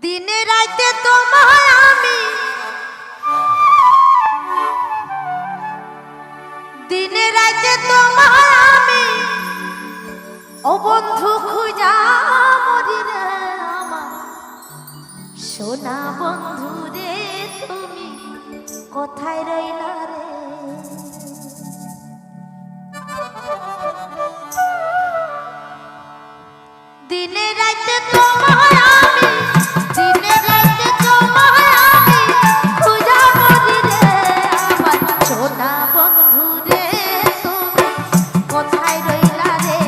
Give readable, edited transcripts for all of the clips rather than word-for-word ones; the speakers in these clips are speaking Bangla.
দিনে রাতে তোমায় আমি দিনে রাতে তোমায় আমি ও বন্ধু খুঁজা মরি রে আমার সোনা বন্ধু রে তুমি কোথায় রইলা রে দিনে রাতে তোমায় আমি দিনে রাতে তোমায় আমি খুঁজা মরি রে আমার সোনা বন্ধু রে তুমি কোথায় রইলা রে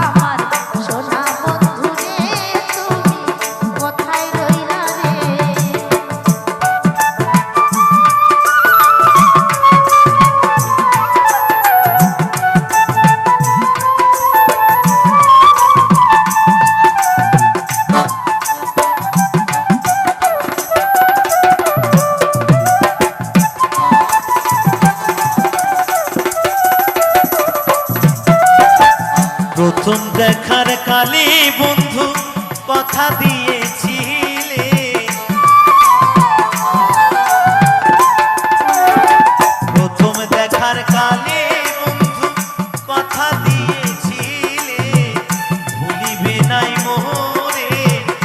আমার সোনা বন্ধু রে তুমি কোথায় রইলা রে প্রথম দেখার কালে বন্ধু কথা দিয়েছিলে প্রথম দেখার কালে বন্ধু কথা দিয়েছিলে ভুলিবে নাই মোরে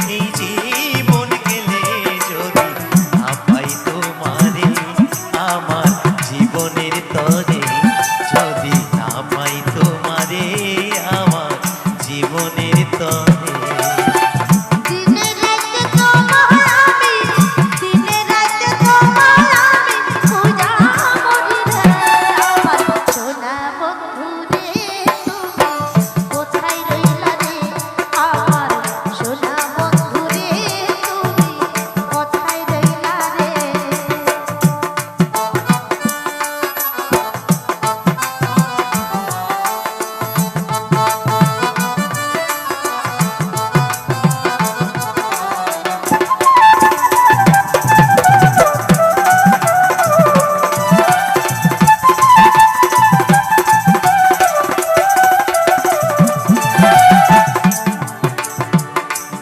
এই জীবন গেলে যদি না পাই তোমারে আমার জীবনের তরে যদি না পাই তোমারে আমার জীবনের তরে দিনে রাতে তোমায় আমি দিনে রাতে তোমায় আমি খুঁজা মরি রে আমার সোনা বন্ধু রে তুমি কোথায় রইলা রে আমার সোনা বন্ধু রে তুমি কোথায় রইলা রে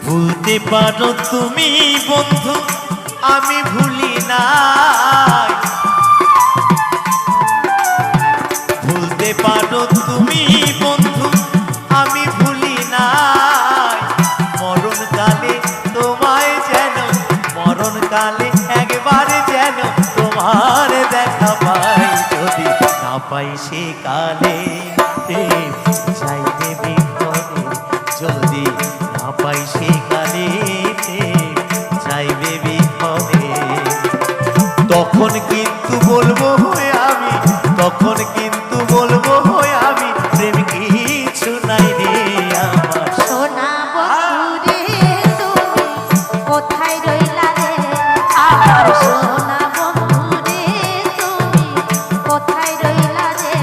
ভুলতে পারো তুমি বন্ধু আমি ভুলি নাই ভুলতে পারো তুমি বন্ধু আমি ভুলি নাই মরণকালে তোমায় যেন মরণকালে একবার যেন তোমার দেখা পাই যদি না পাই সে কালে যাইবে বিপদে যদি না পাই সে কালে যাইবে বিপদে তখন কিন্তু বলবো হয়ে আমি তখন কিন্তু বলবো হয়ে আমি প্রেম কিছু নাই রে আমার সোনা বন্ধু রে তুমি কোথায় রইলা রে আমার সোনা বন্ধু রে তুমি কোথায় রইলা রে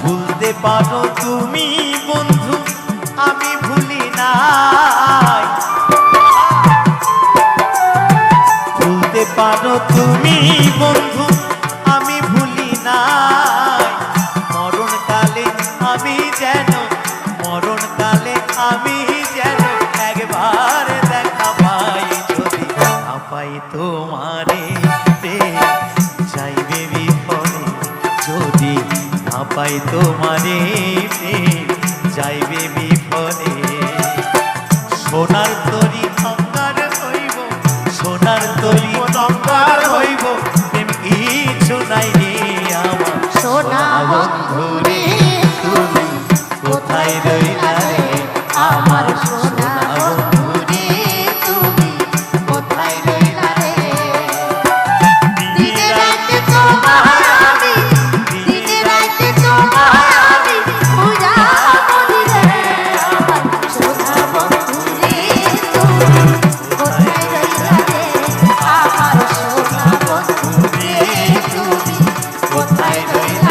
ভুলতে পারো তুমি বন্ধু আমি ভুলি নাই ভুলতে পারো তুমি বন্ধু আমি ভুলি নাই মরণকালে আমি যেন মরণকালে আমি যেন একবার দেখা পাই যদি না পাই তোমারে যাইবে বিফলে যদি না পাই তোমারে যাইবে বিফলে সোনার তরি অঙ্গার হইব সোনার তরি অঙ্গার হইব প্রেম কিছু নাই রে আমার সোনা বন্ধু রে তুমি কোথায় রইলা রে আমার সোনা বন্ধু রে তুমি কোথায় রইলা রে দিনে রাতে তোমায় রইলা